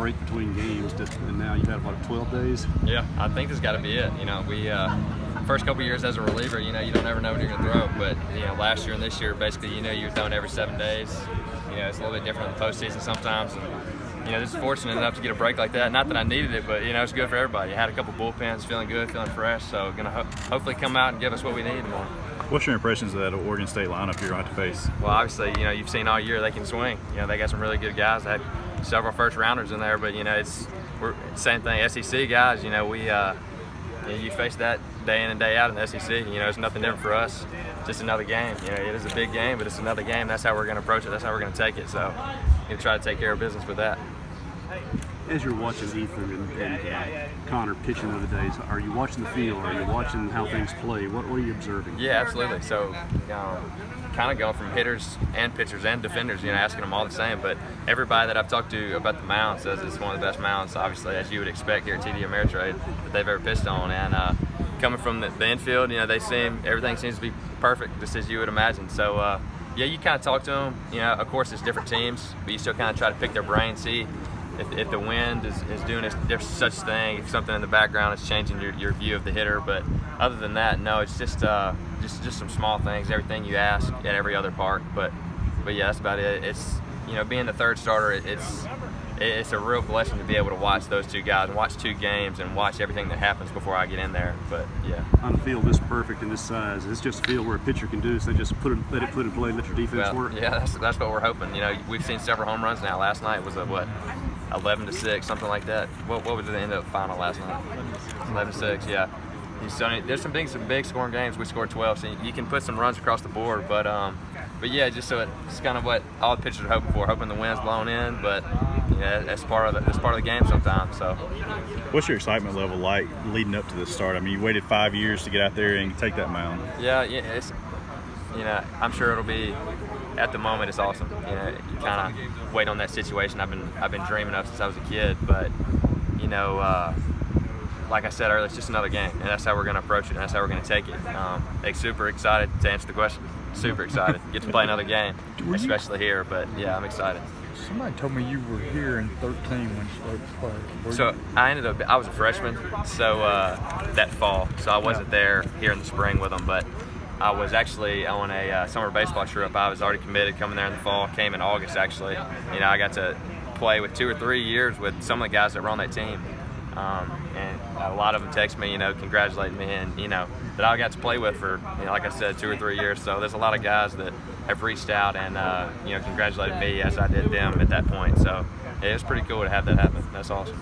break between games, and now you've had about 12 days. Yeah, I think this got to be it. We first couple years as a reliever, you don't ever know when you're going to throw. But last year and this year, basically, you're throwing every 7 days. It's a little bit different in the postseason sometimes. And just fortunate enough to get a break like that. Not that I needed it, but it's good for everybody. I had a couple bullpens, feeling good, feeling fresh. So going to hopefully come out and give us what we need tomorrow. What's your impressions of that Oregon State lineup you're going to have to face? Well, obviously, you've seen all year they can swing. They got some really good guys. They had several first-rounders in there, but we're same thing. SEC guys, you face that day in and day out in the SEC. It's nothing different for us. Just another game. It is a big game, but it's another game. That's how we're going to approach it. That's how we're going to take it. So, try to take care of business with that. As you're watching Ethan and Connor pitching the other days, are you watching the field? Are you watching how things play? What are you observing? Yeah, absolutely. So, kind of going from hitters and pitchers and defenders, asking them all the same. But everybody that I've talked to about the mound says it's one of the best mounds, obviously, as you would expect here at TD Ameritrade, that they've ever pitched on. And coming from the infield, everything seems to be perfect, just as you would imagine. So, you kind of talk to them. Of course, it's different teams, but you still kind of try to pick their brain, see if the wind is doing there's such thing, if something in the background is changing your view of the hitter. But other than that, no, it's just some small things, everything you ask at every other park. But yeah, that's about it. It's being the third starter, it's a real blessing to be able to watch those two guys and watch 2 games and watch everything that happens before I get in there. But yeah, on a field this perfect and this size, it's just a field where a pitcher can do this. They just let it play, let your defense work. Yeah, that's what we're hoping. We've seen several home runs now. Last night was 11-6, something like that. What was the end of the final last night? 11-6, yeah. There's some big scoring games. We scored 12, so you can put some runs across the board. But yeah, just so it's kind of what all the pitchers are hoping for, hoping the wind's blown in. But that's part of the game sometimes. So, what's your excitement level like leading up to this start? I mean, you waited 5 years to get out there and take that mound. Yeah, it's I'm sure it'll be. At the moment, it's awesome. You kind of wait on that situation. I've been dreaming of since I was a kid. But like I said earlier, it's just another game, and that's how we're going to approach it, and that's how we're going to take it. Super excited to answer the question. Super excited. Get to play another game, especially here. But yeah, I'm excited. Somebody told me you were here in 13 when you started playing. So I was a freshman, so that fall. So I wasn't there here in the spring with them, but I was actually on a summer baseball trip. I was already committed coming there in the fall. Came in August, actually. I got to play with 2 or 3 years with some of the guys that were on that team. And a lot of them text me, congratulating me, and that I got to play with for, like I said, 2 or 3 years. So there's a lot of guys that have reached out and congratulated me as I did them at that point. So yeah, it's pretty cool to have that happen. That's awesome.